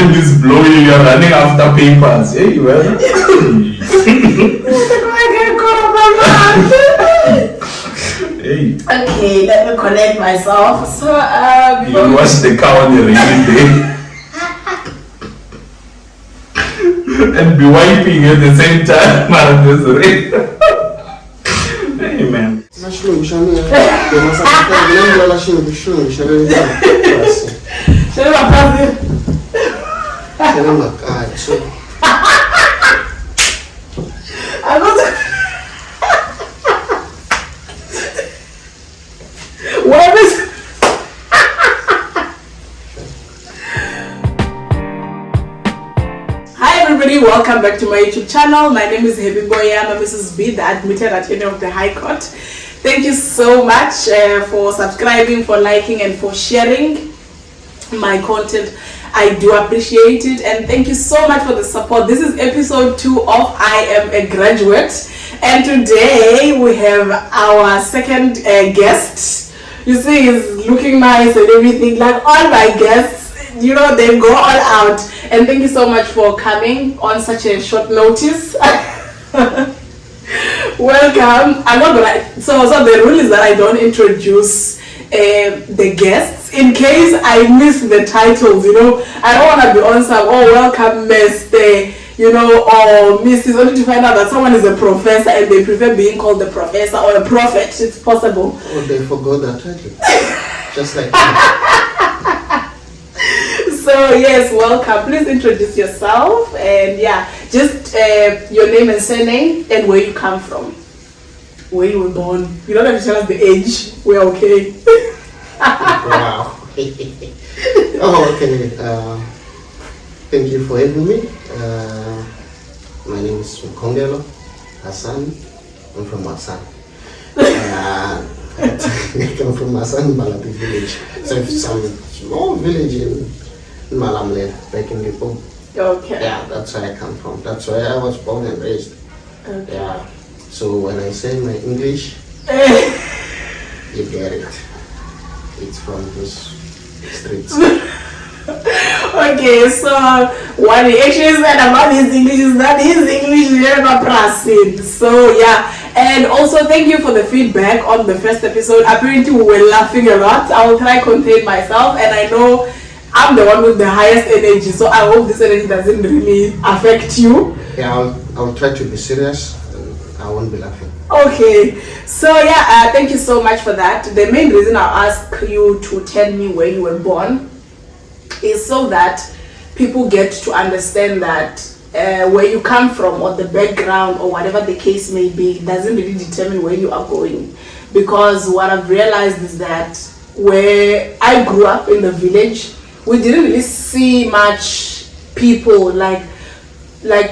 wind is blowing, you're running after papers. Hey, well. Hey. Okay, let me connect myself. So, you watch the cow on the rainy day. And be wiping at the same time. Hey, man. Hi everybody, welcome back to my YouTube channel. My name is Happy Boy. I'm Mrs. B, the admitted attorney of the High Court. Thank you so much for subscribing, for liking and for sharing my content. I do appreciate it, and thank you so much for the support. This is episode 2 of I Am a Graduate, and today we have our second guest. You see, he's looking nice and everything, like all my guests, you know, they go all out. And thank you so much for coming on such a short notice. Welcome. I'm not gonna, so the rule is that I don't introduce the guests in case I miss the titles, you know. I don't want to be on some, oh, welcome, Mr., you know, or Mrs., only to find out that someone is a professor and they prefer being called the professor or a prophet. It's possible. Oh, they forgot that title. Just like that. So, yes, welcome. Please introduce yourself and, yeah, just your name and surname and where you come from. Where you were born. You don't have to tell us the age. We're okay. Wow. Oh, okay. Thank you for having me. My name is Mr Hasani. I'm from Wasan. I come from Wasan, Balati village. So some small village in Malamle, back in Bcom. Okay. Yeah, that's where I come from. That's where I was born and raised. Okay. Yeah. So when I say my English, you get it. It's from those streets. Okay, so what he actually said about his English is that his English is never pressing. So yeah, and also thank you for the feedback on the first episode. Apparently we were laughing a lot. I will try to contain myself, and I know I'm the one with the highest energy, so I hope this energy doesn't really affect you. Yeah, I'll try to be serious. I won't be laughing. Okay, so yeah, thank you so much for that. The main reason I'll ask you to tell me where you were born is so that people get to understand that where you come from or the background or whatever the case may be doesn't really determine where you are going. Because what I've realized is that where I grew up in the village, we didn't really see much people like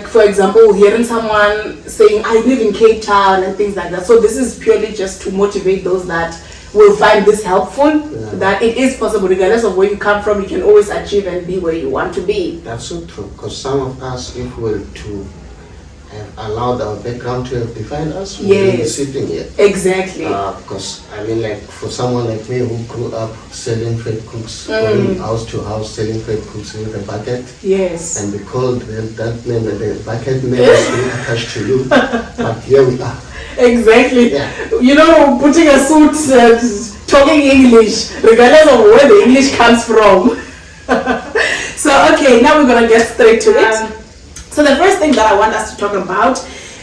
for example, hearing someone saying I live in Cape Town and things like that. So this is purely just to motivate those that will find this helpful, that it is possible regardless of where you come from, you can always achieve and be where you want to be. That's so true, because some of us, if we were to have allowed our background to have defined us, we wouldn't be sitting here. Exactly. Because I mean, like for someone like me who grew up selling fake cooks, going house to house selling fake cooks with a bucket, yes, and be called that name, and the bucket name is being attached to you, but here we are. Exactly. Yeah. You know, putting a suit, talking English, regardless of where the English comes from. So, okay, now we're going to get straight to it. So the first thing that I want us to talk about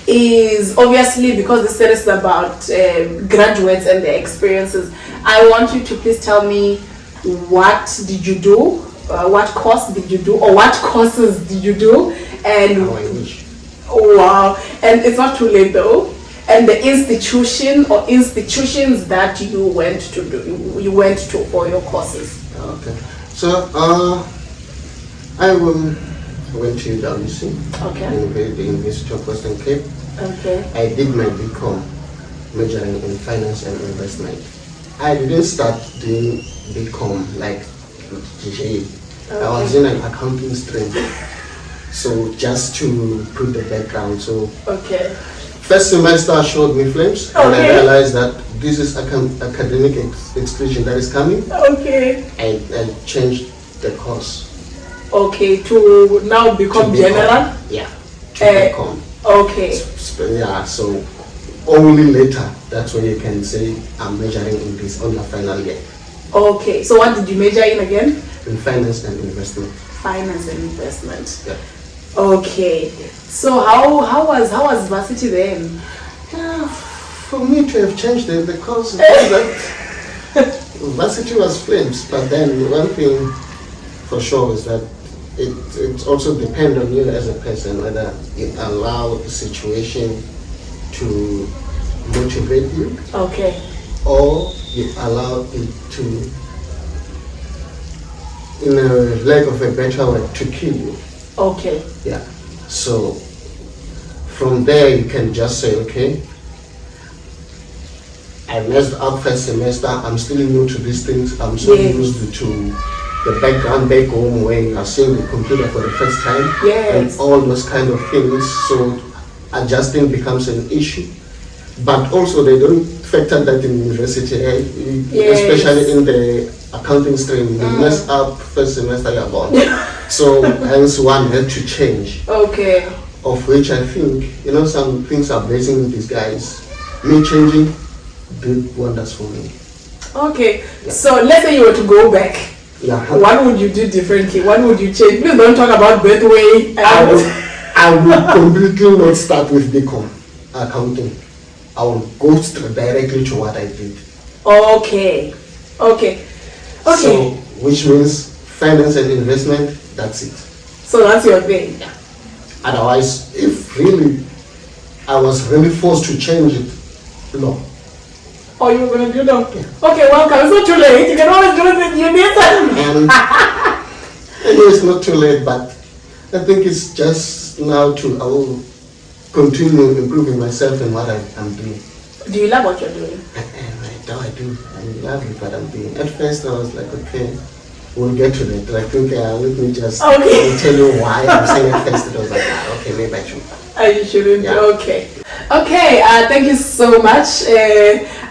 is, obviously, because the series is about graduates and their experiences, I want you to please tell me, what did you do? What course did you do? Or what courses did you do? And How I wish. Oh, wow. And it's not too late though. And the institution or institutions that you went to for your courses. Okay. So I went to WC. Okay. In the University of Western Cape. Okay. I did my Bcom, majoring in finance and investment. I didn't start doing Bcom like GJ. I was in an accounting stream. So just to put the background, so okay. First semester showed me flames, and I realized that this is academic exclusion that is coming. Okay. I changed the course. Okay, to now become To general? Yeah, to become. Okay. Yeah, so only later, that's when you can say, I'm majoring in this on your final year. Okay, so what did you major in again? In finance and investment. Finance and investment. Yeah. Okay. So how was varsity then? Yeah, for me to have changed the course, that varsity was flames, but then one thing for sure is that it also depends on you as a person whether you allow the situation to motivate you, Okay. or you allow it to, in a lack of a better word, to kill you. Okay. Yeah. So from there you can just say, okay, I messed up first semester, I'm still new to these things, I'm so Yes. used to the background back home where you are seeing the computer for the first time, Yes. and all those kind of things, so adjusting becomes an issue. But also they don't factor that in university, Yes. especially in the accounting stream. You mess up first semester, you're gone. So hence one had to change, Okay. of which I think, some things are blessing in disguise. Me changing did wonders for me. Okay. So let's say you were to go back. Yeah. What would you do differently? What would you change? Please don't talk about Betway. I would completely not start with Bcom accounting. I will go directly to what I did. Okay. Okay. Okay. So, which means finance and investment, that's it. So that's your thing. Otherwise, if really I was really forced to change it, no. Oh, you were gonna do that? Okay, welcome. It's not too late. You can always do it. You need And it's not too late, but I think it's just now I will continue improving myself in what I'm doing. Do you love what you're doing? Right now I do. I love it, what I'm doing. At first I was like, okay, we'll get to that. I think let me just tell you why I'm saying at first. It was like, okay, maybe I should. You shouldn't. Yeah. Okay. Okay, thank you so much.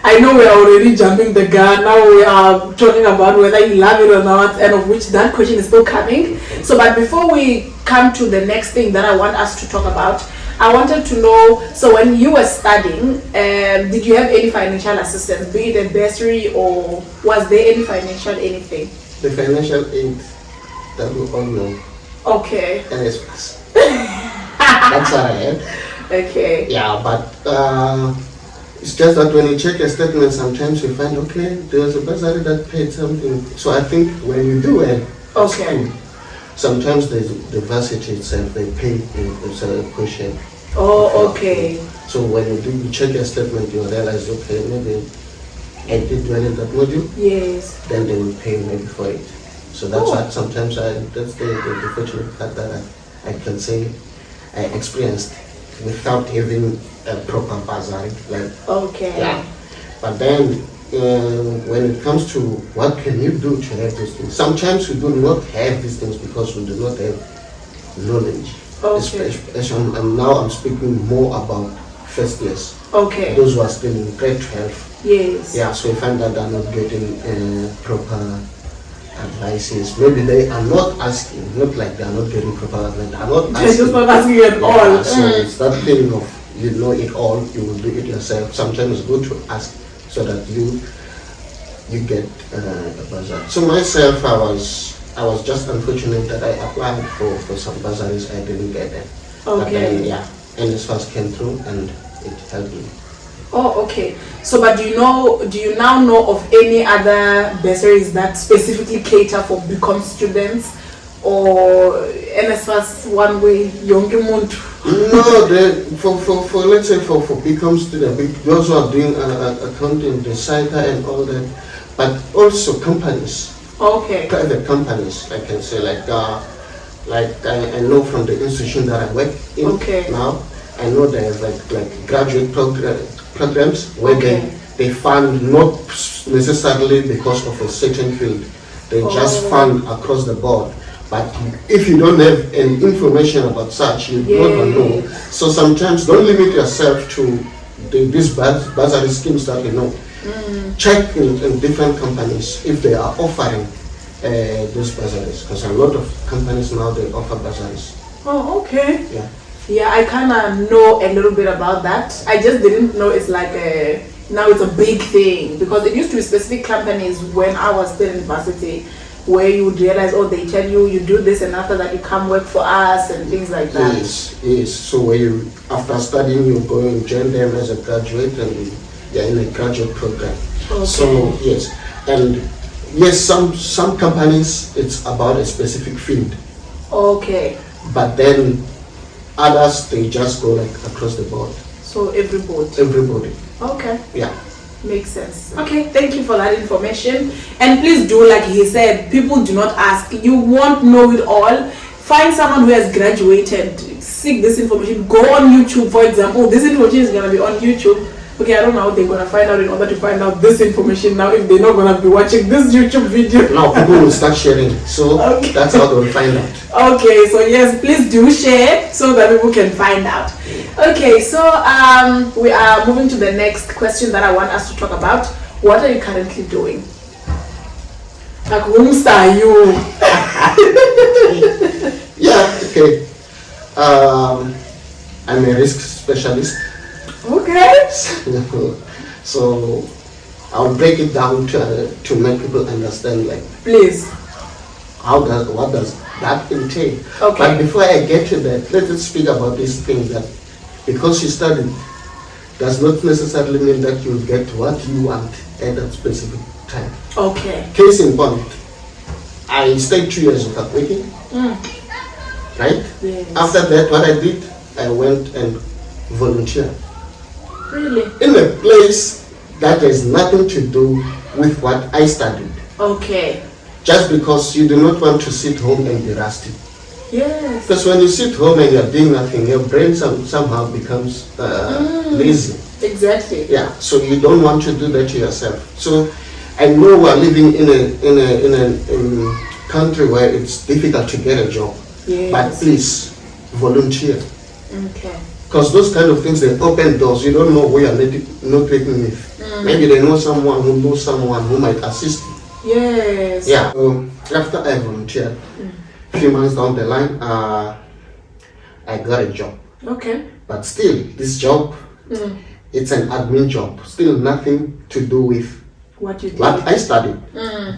I know we're already jumping the gun. Now we are talking about whether you love it or not, and of which that question is still coming. So, but before we come to the next thing that I want us to talk about, I wanted to know, so when you were studying, did you have any financial assistance, be it a bursary or was there any financial anything? The financial aid that we all know. Okay. And it's fast. That's what I had. Okay. Yeah, but it's just that when you check a statement, sometimes you find, okay, there's a bursary that paid something. So I think when you do it, Okay. sometimes the varsity itself, they pay in portion. Oh, okay. So when you check your statement, you realize, okay, maybe I did well in that module. Yes. Then they will pay maybe for it. So that's what sometimes that's the fortunate part that I can say I experienced without having a proper bursary. Like, Okay. yeah. But then when it comes to what can you do to have these things, sometimes we do not have these things because we do not have knowledge. Okay. And now I'm speaking more about first years. Okay. Those who are still in grade 12. Yes. Yeah, so we find that they're not getting proper advices. Maybe they are not asking, not like they are not getting proper advice. They are not asking. They're just not asking at all. So it's that thing of you know it all, you will do it yourself. Sometimes it's good to ask so that you get a bursary. So myself, I was just unfortunate that I applied for some bursaries, I didn't get them. But then, Okay. yeah, and this first came through and it helped me. Oh, okay. So, but do you now know of any other bursaries that specifically cater for Bcom students, or NSFAS one way yonke muntu? No, for let's say for Bcom students, those who are doing accounting, the cycle and all that, but also companies. Okay. Private companies, I can say, like I know from the institution that I work in now, I know there's like graduate programs where they fund not necessarily because of a certain field, they just fund across the board. But if you don't have any information about such, you never know. So sometimes don't limit yourself to these bursary schemes that you know. Check in different companies if they are offering those bursaries, because a lot of companies now they offer bursaries. Oh, okay. Yeah. Yeah, I kind of know a little bit about that. I just didn't know it's like now it's a big thing, because it used to be specific companies when I was still in university where you would realize, oh, they tell you you do this and after that you come work for us and things like that. Yes. So where you, after studying, you go and join them as a graduate and you're in a graduate program. Okay. So yes, and yes, some companies it's about a specific field. Okay. But then others they just go like across the board. So everybody. Everybody. Okay. Yeah. Makes sense. Okay, thank you for that information. And please do, like he said, people do not ask. You won't know it all. Find someone who has graduated. Seek this information. Go on YouTube, for example. This information is gonna be on YouTube. Okay, I don't know how they're gonna find out in order to find out this information now if they're not gonna be watching this YouTube video. Now people will start sharing. So Okay. that's how they'll find out. Okay, so yes, please do share so that people can find out. Okay, so we are moving to the next question that I want us to talk about. What are you currently doing? Like, whom are you? Yeah, okay. I'm a risk specialist. Okay. So I'll break it down to make people understand, like, Please. what does that entail. Okay. But before I get to that, let us speak about this thing that because you studied does not necessarily mean that you'll get what you want at that specific time. Okay. Case in point, I stayed 2 years without working. Right? Yes. After that, what I did, I went and volunteered Really? in a place that has nothing to do with what I studied. Okay. Just because you do not want to sit home and be rusty. Yes. Because when you sit home and you're doing nothing, your brain somehow becomes lazy. Exactly. Yeah, so you don't want to do that to yourself. So I know we're living in a country where it's difficult to get a job. Yes. But please, volunteer. Okay. Because those kind of things, they open doors. You don't know who you're networking with. Maybe they know someone who knows someone who might assist you. Yes. Yeah. So after I volunteered, a few months down the line, I got a job. Okay. But still, this job, it's an admin job. Still nothing to do with What you did. what I studied.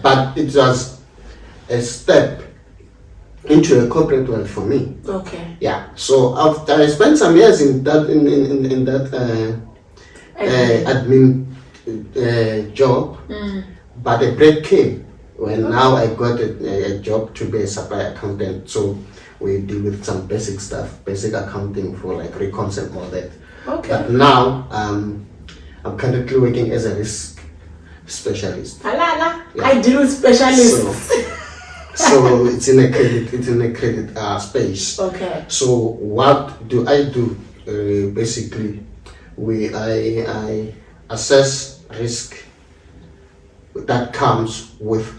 But it was a step into a corporate world for me. Okay. Yeah. So after I spent some years in that admin job, but a break came when now I got a job to be a supply accountant. So we deal with some basic stuff, basic accounting for like recons and all that. Okay. But now I'm currently working as a risk specialist. Halala. Yeah. I deal with specialists. So it's in a credit space. Okay. So what do I do? Basically, I assess risk that comes with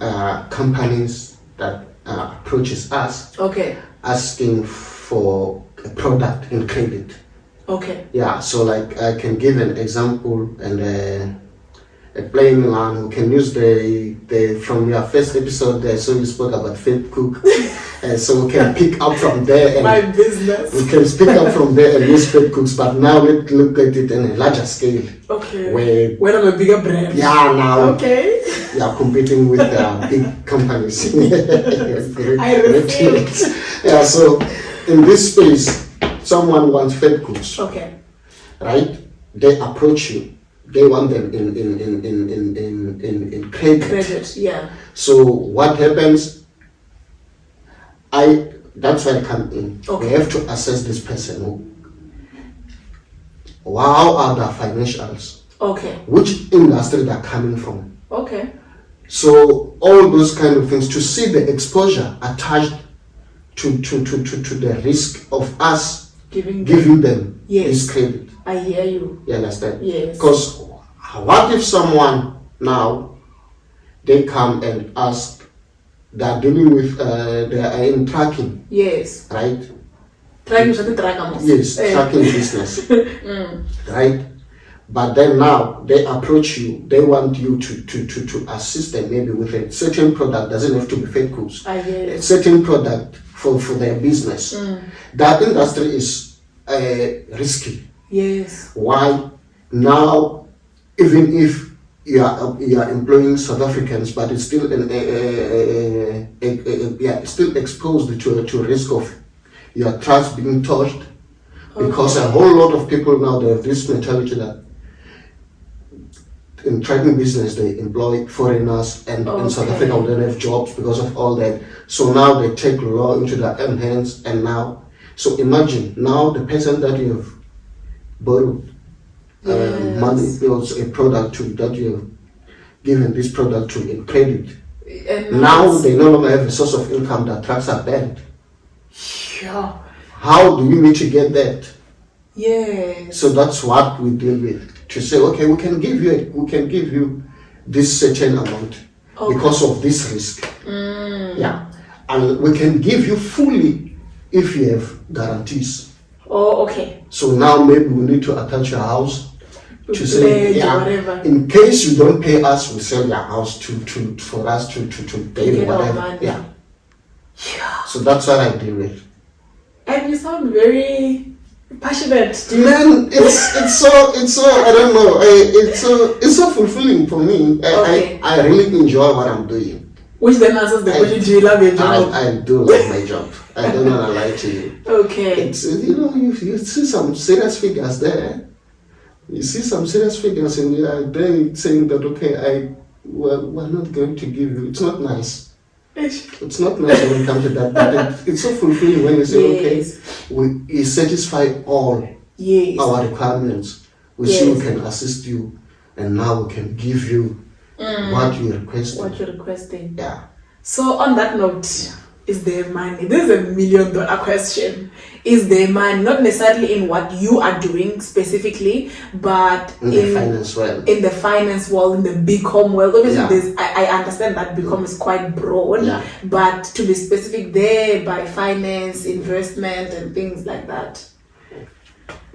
companies that approaches us Okay. asking for a product in credit. Okay. Yeah. So like I can give an example and a playing one. We can use the from your first episode there. So you spoke about Fed Cook, and so we can pick up from there and My business. we can pick up from there and use Fed Cooks. But now let's look at it in a larger scale. Okay. Where When I'm a bigger brand. yeah now Okay. you are competing with big companies. I refuse. Yeah. So in this space, someone wants Fed Cooks, Okay. right? They approach you. They want them in credit. Credit. Yeah. So what happens? That's where I come in. Okay. We have to assess this person. How are their financials? Okay. Which industry they're coming from? Okay. So all those kind of things to see the exposure attached to the risk of us Giving them Yes. this credit. I hear you. You understand? Yes. Because what if someone now they come and ask, they're dealing with they are in tracking, Yes. right? Tracking something track. Yes, tracking business, right? But then now they approach you, they want you to assist them maybe with a certain product, doesn't have to be fake goods. A certain product for their business. That industry is risky. Yes. Why? Now, even if you are employing South Africans, but it's still still exposed to a risk of your trust being touched, because a whole lot of people now, they have this mentality that in trading business they employ foreigners, and in South Africa we don't have jobs because of all that. So now they take law into their own hands, and now, so imagine now the person that you have borrowed money, builds a product to, that you have given this product to in credit. And now they no longer have a source of income, that trucks are banned. Yeah. How do you mitigate that? Yes. So that's what we deal with. To say, okay, we can give you this certain amount because of this risk. Yeah. And we can give you fully if you have guarantees. Oh, okay. So now maybe we need to attach your house to say, whatever. In case you don't pay us, we sell your house for us to pay whatever. Yeah. So that's what I deal with. And you sound very passionate. Man, it's so I don't know. It's so fulfilling for me. I really enjoy what I'm doing. Which then answers the question: do you love your job? I do love my job. I don't want to lie to you. Okay. It's you see some serious figures there. You see some serious figures, and you are then saying that okay, we're not going to give you. It's not nice. It's not nice when it comes to that, but it's so fulfilling when you say, okay, we satisfy all our requirements. We see we can assist you, and now we can give you what you're requesting. What you're requesting. Yeah. So on that note, is there money? This is $1 million question. Is there money? Not necessarily in what you are doing specifically, but in the finance world. In the finance world, in the Bcom world. Obviously, I understand that Bcom is quite broad, but to be specific there by finance, investment, and things like that.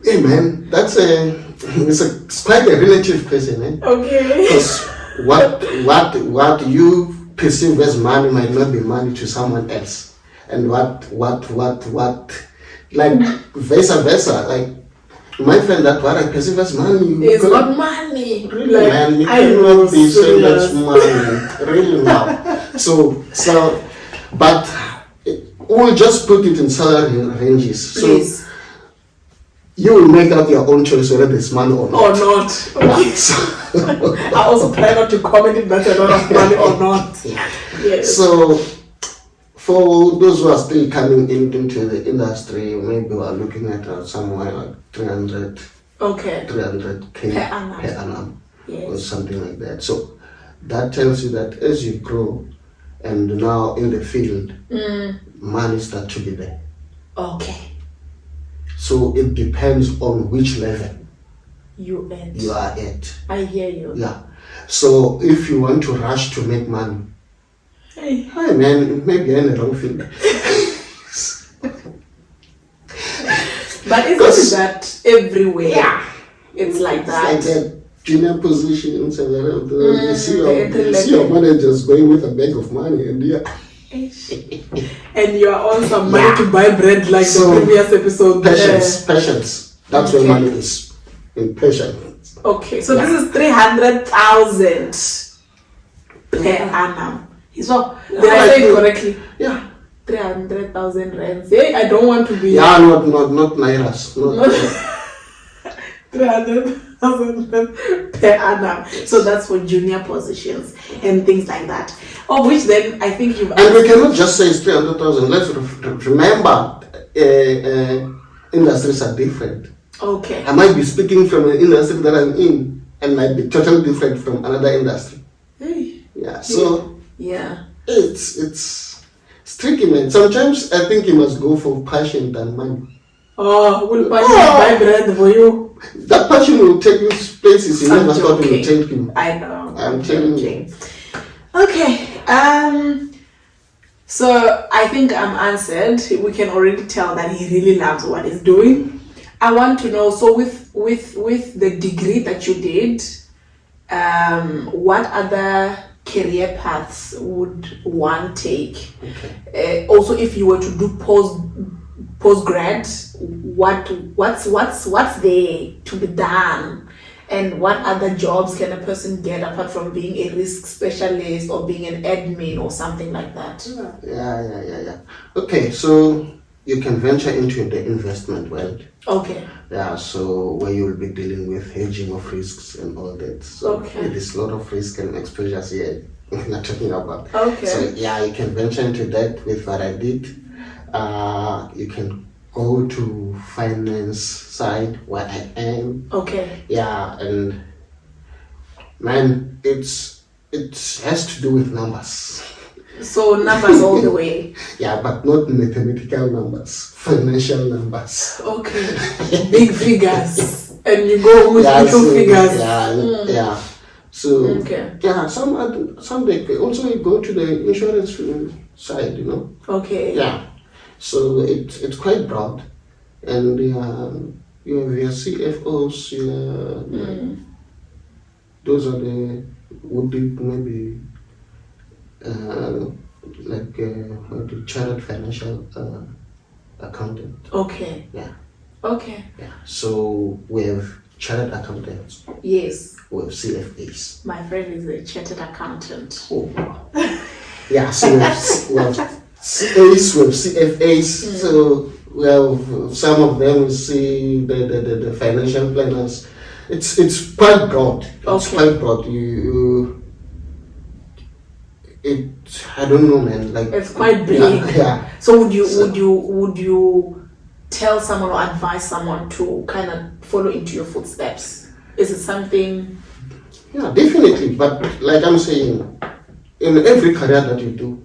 Hey man, it's quite a relative question, eh? Okay. Because what you perceive as money might not be money to someone else, and what like vice versa. Like my friend, that what I perceive as money is not money. Really, like, man, you cannot be saying that's money. Really now. So, but we'll just put it in salary ranges. Please. So you will make out your own choice whether it's money or not. Or not. Okay. I also try not to comment if that's a lot of money or not. Yes. So for those who are still coming into the industry, maybe we are looking at somewhere like 300. Okay. 300K per annum. Yes. Or something like that. So that tells you that as you grow and now in the field, money starts to be there. Okay. So it depends on which level you are at. I hear you. Yeah. So if you want to rush to make money, hi man, maybe you're in the wrong field. But isn't that everywhere? Yeah. It's like that. It's like that junior positions and you see your managers going with a bag of money and and you are on some money to buy bread like the previous episode. Patience. That's where money is. In patience. Okay, so this is 300,000 per annum. So did I say it correctly? Yeah. 300,000 rands. Hey, I don't want to be. Yeah, not nairas. 300,000 per annum. So that's for junior positions and things like that. Of which then I think you've. And we cannot just say it's 300,000. Let's remember, industries are different. Okay. I might be speaking from an industry that I'm in, and might be totally different from another industry. Hey. Yeah. So. Yeah. It's tricky, man. Sometimes I think you must go for passion than money. Oh, will passion buy bread for you? That passion will take you places you never thought it would take you. I know. I'm telling you. Okay. So I think I'm answered. We can already tell that he really loves what he's doing. I want to know, so with with the degree that you did, what other career paths would one take? Okay. Also, if you were to do postgrad, what's there to be done, and what other jobs can a person get apart from being a risk specialist or being an admin or something like that? Yeah. Okay, so you can venture into the investment world. Okay. Yeah, so where you'll be dealing with hedging of risks and all that. So Okay. there's a lot of risk and exposures here we're not talking about. Okay. So yeah, you can venture into that with what I did. You can go to finance side where I am. Okay. Yeah, and man, it has to do with numbers. So numbers all the way. Yeah, but not mathematical numbers, financial numbers. Okay. Big figures. And you go with little figures. Yeah. So Okay. yeah, some they also go to the insurance side, you know. Okay. Yeah. So it's quite broad, and you have your CFOs. Those are the would be maybe like the chartered financial accountant. Okay. Yeah. Okay. Yeah. So we have chartered accountants. Yes. We have CFAs. My friend is a chartered accountant. Oh. Yeah. So we have CAs, we have CFAs. So we have some of them. We see the financial planners. It's quite broad. It's Okay. quite broad. I don't know, man. Like It's quite big. Yeah. So would you tell someone or advise someone to kind of follow into your footsteps? Is it something? Yeah, definitely. But like I'm saying, in every career that you do,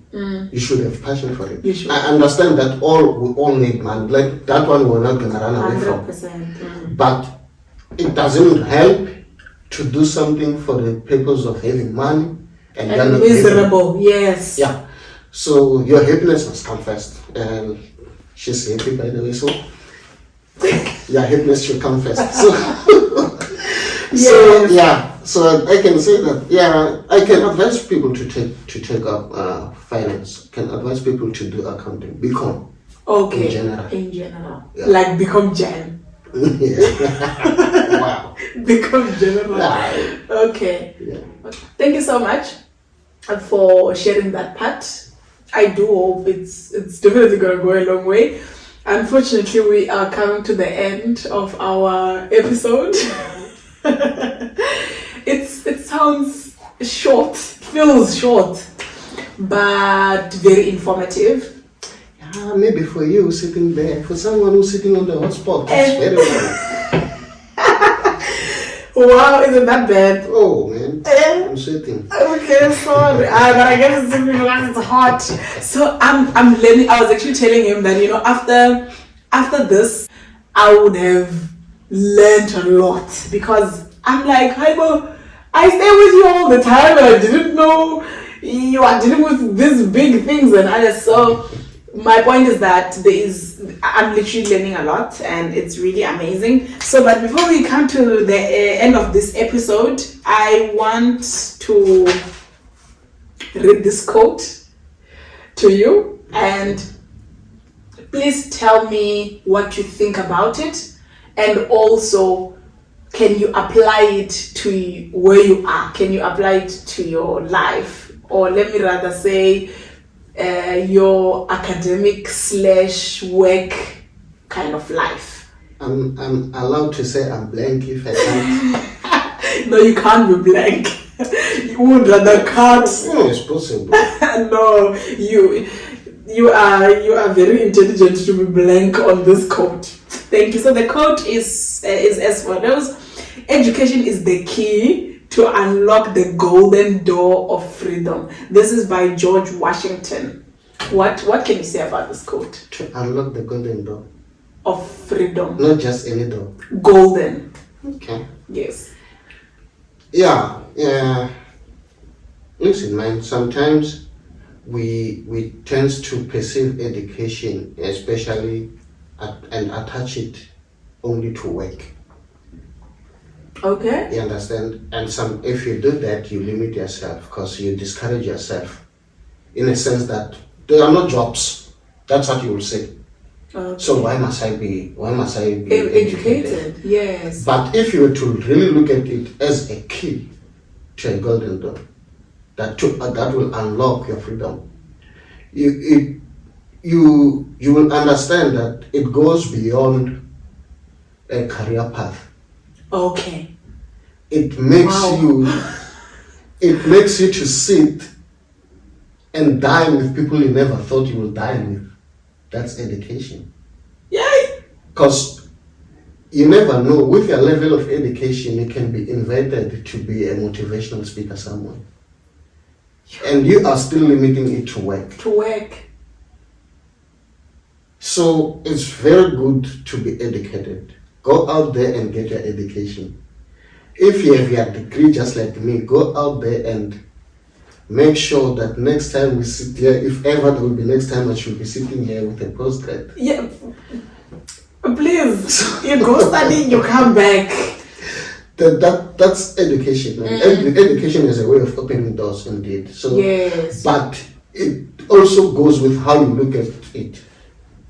you should have passion for it. You should. I understand that we all need money. Like that one, we're not gonna run away from. 100%. But it doesn't help to do something for the purpose of having money and you're And not miserable. Yes. Yeah. So your happiness must come first. And she's happy, by the way. So your happiness should come first. So, so Yes. yeah. So I can say that I can advise people to take up finance. Can advise people to do accounting, Bcom. Okay. In general. Yeah. Like become Jen. Yeah. Wow. Become general. Yeah. Okay. Yeah. Thank you so much for sharing that part. I do hope it's definitely gonna go a long way. Unfortunately, we are coming to the end of our episode. It sounds short, feels short, but very informative. Yeah, maybe for you sitting there, for someone who's sitting on the hotspot, it's very well. Wow, isn't that bad? Oh man, I'm sweating. Okay, sorry. But I guess it's simply because it's hot. So I'm learning. I was actually telling him that, you know, after this, I would have learned a lot, because I'm like, Haibo, I stay with you all the time and I didn't know you are dealing with these big things and others. So my point is that I'm literally learning a lot and it's really amazing. So, but before we come to the end of this episode, I want to read this quote to you, and please tell me what you think about it, and also can you apply it to where you are? Can you apply it to your life? Or let me rather say your academic / work kind of life. I'm allowed to say I'm blank if I can't. No, you can't be blank. You would rather cut. No, it's possible. No, you are very intelligent to be blank on this quote. Thank you. So the quote is as follows: education is the key to unlock the golden door of freedom. This is by George Washington. What can you say about this quote? To unlock the golden door Of freedom. not just any door. Golden. Okay. Yes. Yeah. Listen, man, sometimes we tend to perceive education, especially and attach it only to work. Okay. You understand? And if you do that, you limit yourself because you discourage yourself in a sense that there are no jobs. That's what you will say. Okay. So why must I be Educated? Yes. But if you were to really look at it as a key to a golden door, that will unlock your freedom, you will understand that it goes beyond a career path. Okay. It makes you to sit and dine with people you never thought you would dine with. That's education. Yay! Because you never know, with your level of education, you can be invited to be a motivational speaker somewhere. And you are still limiting it to work. To work. So it's very good to be educated. Go out there and get your education. If you have your degree just like me, go out there and make sure that next time we sit here, if ever there will be next time, I should be sitting here with a postgrad. Yeah. Please, you go study, you come back. That's education. Education is a way of opening doors, indeed. So, yes. But it also goes with how you look at it.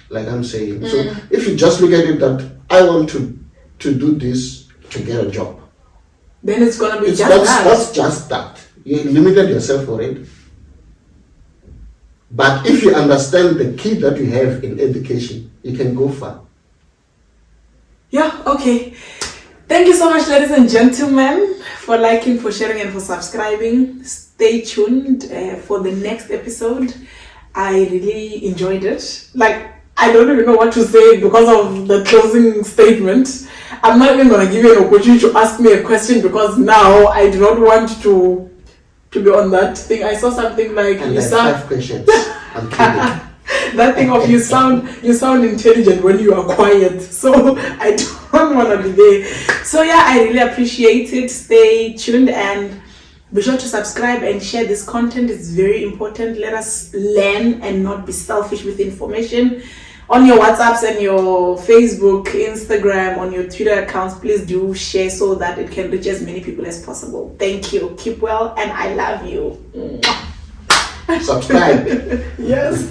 Like I'm saying. So if you just look at it that I want to do this to get a job, then it's gonna be that's just that. You limited yourself already. But if you understand the key that you have in education, you can go far. Yeah, okay. Thank you so much, ladies and gentlemen, for liking, for sharing, and for subscribing. Stay tuned for the next episode. I really enjoyed it. Like, I don't even know what to say because of the closing statement. I'm not even going to give you an opportunity to ask me a question because now I do not want to be on that thing. I saw something like and you like sound 5 questions. I'm kidding. that thing of you sound intelligent when you are quiet. So I don't want to be there. So yeah, I really appreciate it. Stay tuned and be sure to subscribe and share this content. It's very important. Let us learn and not be selfish with information. On your WhatsApps and your Facebook, Instagram, on your Twitter accounts, please do share so that it can reach as many people as possible. Thank you. Keep well, and I love you. Subscribe. Yes.